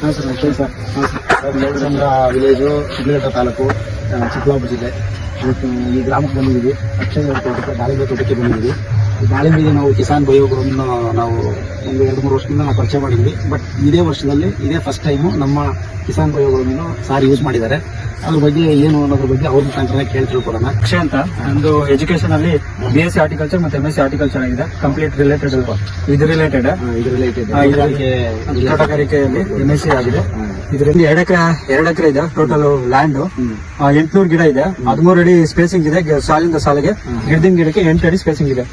ಹಾಂ sir okay sir. ಹಾಂ sir ಲೇಡಚಂದ್ರ village Sidlaghatta taluk Chikkaballapur ಜಿಲ್ಲೆ. ಇವತ್ತು ಈ ಗ್ರಾಮಕ್ಕೆ ಬಂದಿದ್ದೀವಿ. ಅಕ್ಷಯ ತೋಟಕ್ಕೆ ದಾಳಿಂಬೆ ತೋಟಕ್ಕೆ ಬಂದಿದ್ದೀವಿ. ಈ ದಾಳಿಂಬೆಗೆ ನಾವು ಕಿಸಾನ್ ಬಯೋಗ್ರೂಮ್ನ ನಾವು ಒಂದು 2-3 ವರ್ಷದಿಂದ ನಾವು ಪರಿಚಯ ಮಾಡಿದ್ವಿ. ಬಟ್ ಇದೇ ವರ್ಷದಲ್ಲಿ ಇದೇ ಫಸ್ಟ್ ಟೈಮು ನಮ್ಮ ಕಿಸಾನ್ ಬಯೋಗ್ರೂಮ್ನ ಸಾರ್ ಯೂಸ್ ಮಾಡಿದ್ದಾರೆ. ಅದ್ರ ಬಗ್ಗೆ ಏನು ಅನ್ನೋದ್ರ ಬಗ್ಗೆ ಅವ್ರ ಮುಖಾಂತರ ಕೇಳಿ ತಿಳ್ಕೊಡೋಣ. ಅಕ್ಷಯ್ ಅಂತ ನಂದು ಎಜುಕೇಶನ್ ಅಲ್ಲಿ BSc ಹಾರ್ಟಿಕಲ್ಚರ್ ಮತ್ತೆ MSc ಹಾರ್ಟಿಕಲ್ಚರ್ ಆಗಿದೆ. ಕಂಪ್ಲೀಟ್ ರಿಲೇಟೆಡ್ ಇದು ರಿಲೇಟೆಡ್ ತೋಟಗಾರಿಕೆಯಲ್ಲಿ MSc ಆಗಿದೆ. ಇದರಲ್ಲಿ 2 ಎಕರೆ ಇದೆ ಟೋಟಲ್ ಲ್ಯಾಂಡ್. 800 ಗಿಡ ಇದೆ. 13 ಅಡಿ ಸ್ಪೇಸಿಂಗ್ ಇದೆ. ಸಾಲಿಂದ ಸಾಲಿಗೆ ಗಿಡದಿಂದ ಗಿಡಕ್ಕೆ 8 ಅಡಿ ಸ್ಪೇಸಿಂಗ್ ಇದೆ.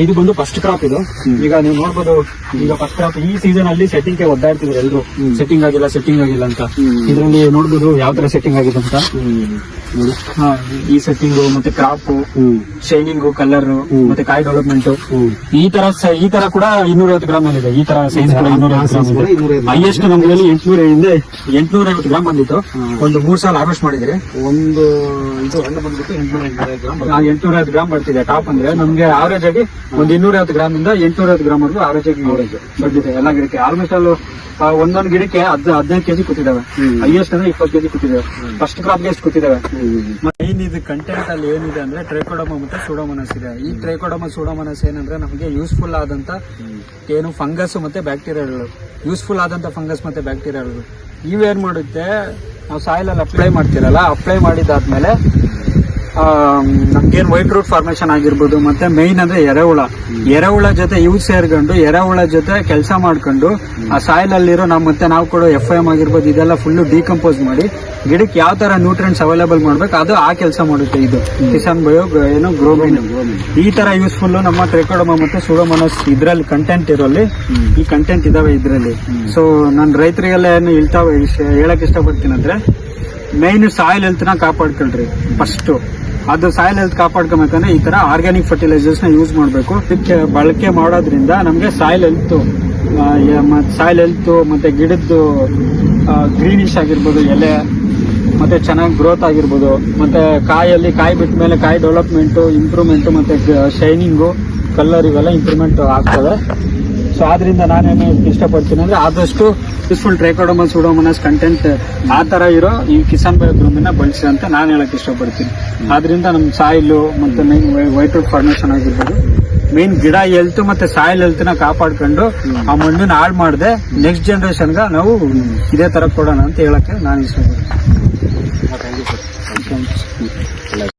ಇದು ಬಂದು ಫಸ್ಟ್ ಕ್ರಾಪ್. ಇದು ಈಗ ನೀವು ನೋಡ್ಬೋದು. ಈಗ ಫಸ್ಟ್ ಕ್ರಾಪ್ ಈ ಸೀಸನ್ ಅಲ್ಲಿ ಸೆಟ್ಟಿಂಗ್ ಗೆ ಒದ್ದಾಡ್ತಿದ್ರು ಎಲ್ಲರೂ. ಸೆಟ್ಟಿಂಗ್ ಆಗಿಲ್ಲ ಅಂತ. ಇದರಲ್ಲಿ ನೋಡ್ಬೋದು ಯಾವ ತರ ಸೆಟ್ಟಿಂಗ್ ಆಗಿದೆ ಅಂತ. ಈ ಸೆಟ್ಟಿಂಗ್ ಮತ್ತೆ ಕ್ರಾಪ್, ಶೈನಿಂಗ್, ಕಲರ್ ಮತ್ತೆ ಕಾಯಿ ಡೆವಲಪ್ಮೆಂಟ್ ಈ ತರ ಕೂಡ 250 ಗ್ರಾಮ್ ಇದೆ. ಈ ತರ ಸೈಜ್ ಕೂಡ 250 ಗ್ರಾಮ್ ಇದೆ. ಹೈಯೆಸ್ಟ್ ನಮ್ಗೆ 850 ಗ್ರಾಮ್ ಬಂದಿತ್ತು. ಒಂದು 3 ಸಾಲ ಹಾರ್ವೆಸ್ಟ್ ಮಾಡಿದ್ರೆ ಒಂದು ಇದು ಹಣ್ಣು ಬಂದ್ಬಿಟ್ಟು 850 ಗ್ರಾಮ್ ಬರ್ತಿದೆ. ಟಾಪ್ ಅಂದ್ರೆ ನಮ್ಗೆ ಆವರೇಜ್ ಆಗಿ ಒಂದು 250 ಗ್ರಾಮ್ ಇಂದ 850 ಗ್ರಾಮ್ ವರೆಗೂ ಆವರೇಜ್ ಆಗಿ ಬಂದಿದೆ ಎಲ್ಲ ಗಿಡಕ್ಕೆ. ಆಲ್ಮೋಸ್ಟ್ ಅಲ್ಲಿ ಒಂದೊಂದು ಗಿಡಕ್ಕೆ 15 ಕೆಜಿ ಕೂತಿದ್ದಾವೆ. ಹೈಯೆಸ್ಟ್ ಅಂದ್ರೆ 20 ಕೆಜಿ ಕೂತಿದ್ದಾವೆ. ಫಸ್ಟ್ ಕ್ರಾಪ್ ಗೆ ಎಷ್ಟು ಕೂತಿದ್ದಾವೆ. ಮೇನ್ ಇದು ಕಂಟೆಂಟ್ ಅಲ್ಲಿ ಏನಿದೆ ಅಂದ್ರೆ ಟ್ರೈಕೋಡರ್ಮಾ ಮತ್ತೆ ಸೂಡೋಮೋನಾಸ್ ಇದೆ. ಈ ಟ್ರೈಕೋಡರ್ಮಾ ಸೂಡೋಮೋನಾಸ್ ಏನಂದ್ರೆ ನಮಗೆ ಯೂಸ್ಫುಲ್ ಆದಂತ ಏನು ಫಂಗಸ್ ಮತ್ತೆ ಬ್ಯಾಕ್ಟೀರಿಯಾಗಳು, ಯೂಸ್ಫುಲ್ ಆದಂತ ಫಂಗಸ್ ಮತ್ತೆ ಬ್ಯಾಕ್ಟೀರಿಯಾಗಳು ಇವೇನ್ ಮಾಡುತ್ತೆ, ನಾವು ಸಾಯಿಲ್ ಅಲ್ಲಿ ಅಪ್ಲೈ ಮಾಡ್ತಿರಲ್ಲ, ಅಪ್ಲೈ ಮಾಡಿದಾದ್ಮೇಲೆ ನಮ್ಗೇನ್ ವೈಟ್ ರೂಟ್ ಫಾರ್ಮೇಶನ್ ಆಗಿರ್ಬೋದು. ಮತ್ತೆ ಮೇನ್ ಅಂದ್ರೆ ಎರೆಹುಳ ಜೊತೆ ಇವು ಸೇರ್ಕೊಂಡು ಎರೆಹುಳ ಜೊತೆ ಕೆಲಸ ಮಾಡ್ಕೊಂಡು ಆ ಸಾಯಿಲ್ ಅಲ್ಲಿರೋ ನಾವು ಕೂಡ FIM ಆಗಿರ್ಬೋದು ಇದೆಲ್ಲ ಫುಲ್ ಡಿಕಂಪೋಸ್ ಮಾಡಿ ಗಿಡಕ್ಕೆ ಯಾವ ತರ ನ್ಯೂಟ್ರಿಯೆಂಟ್ಸ್ ಅವೈಲೇಬಲ್ ಮಾಡ್ಬೇಕು ಅದು ಆ ಕೆಲಸ ಮಾಡುತ್ತೆ. ಇದು ಕಿಸಾನ್ ಬಯೋ ಏನು ಗ್ರೋಮಿನ್ ಈ ತರ ಯೂಸ್ಫುಲ್ ನಮ್ಮ ಟ್ರೈಕೋಡರ್ಮಾ ಮತ್ತೆ ಸೂಡೋಮೋನಾಸ್ ಇದ್ರಲ್ಲಿ ಕಂಟೆಂಟ್ ಇರೋಲ್ಲಿ ಈ ಕಂಟೆಂಟ್ ಇದಾವೆ ಇದ್ರಲ್ಲಿ. ಸೊ ನಾನು ರೈತರಿಗೆಲ್ಲ ಏನು ಹೇಳಕ್ ಇಷ್ಟಪಡ್ತೀನಿ ಅಂದ್ರೆ ಮೇನ್ ಸಾಯಿಲ್ ಹೆಲ್ತ್ ನ ಕಾಪಾಡ್ಕೊಳ್ರಿ ಫಸ್ಟ್. ಅದು ಸಾಯಿಲ್ ಹೆಲ್ತ್ ಕಾಪಾಡ್ಕೊಬೇಕಂದ್ರೆ ಈ ತರ ಆರ್ಗ್ಯಾನಿಕ್ ಫರ್ಟಿಲೈಸರ್ಸ್ ನ ಯೂಸ್ ಮಾಡಬೇಕು. ಇದಕ್ಕೆ ಬಳಕೆ ಮಾಡೋದ್ರಿಂದ ನಮ್ಗೆ ಸಾಯಿಲ್ ಹೆಲ್ತ್ ಮತ್ತೆ ಗಿಡದ್ದು ಗ್ರೀನಿಶ್ ಆಗಿರ್ಬೋದು, ಎಲೆ ಮತ್ತೆ ಚೆನ್ನಾಗಿ ಗ್ರೋತ್ ಆಗಿರ್ಬೋದು, ಮತ್ತೆ ಕಾಯಿ ಬಿಟ್ಟ ಮೇಲೆ ಕಾಯಿ ಡೆವಲಪ್ಮೆಂಟ್ ಇಂಪ್ರೂವ್ಮೆಂಟ್ ಮತ್ತೆ ಶೈನಿಂಗು, ಕಲರ್ ಇವೆಲ್ಲ ಇಂಪ್ರೂವ್ಮೆಂಟ್ ಆಗ್ತದೆ. ಸೊ ಆದ್ರಿಂದ ನಾನೇನು ಇಷ್ಟಪಡ್ತೀನಿ ಅಂದ್ರೆ ಆದಷ್ಟು ಯೂಸ್ಫುಲ್ ಟ್ರೈಕೋಡರ್ಮಾ ಸೂಡೋಮೋನಾಸ್ ಕಂಟೆಂಟ್ ಆ ತರ ಇರೋ ಈ ಕಿಸಾನ್ ಬಯೋಗ್ರೂಮಿನ ಬಳಸಿ ಅಂತ ನಾನು ಹೇಳಕ್ ಇಷ್ಟಪಡ್ತೀನಿ. ಆದ್ರಿಂದ ನಮ್ ಸಾಯಿಲ್ ಮತ್ತೆ ಮೇನ್ ವೈಟ್ ರೂಟ್ ಫಾರ್ಮೇಶನ್ ಆಗಿರ್ಬೋದು, ಮೇನ್ ಗಿಡ ಹೆಲ್ತ್ ಮತ್ತೆ ಸಾಯಿಲ್ ಹೆಲ್ತ್ ನ ಕಾಪಾಡ್ಕೊಂಡು ಆ ಮಣ್ಣನ್ನ ಹಾಳು ಮಾಡದೆ ನೆಕ್ಸ್ಟ್ ಜನರೇಷನ್ಗೆ ನಾವು ಇದೇ ತರ ಕೊಡೋಣ ಅಂತ ಹೇಳಕ್ಕೆ ನಾನು ಇಷ್ಟಪಡ್ತೀನಿ. Thank you sir.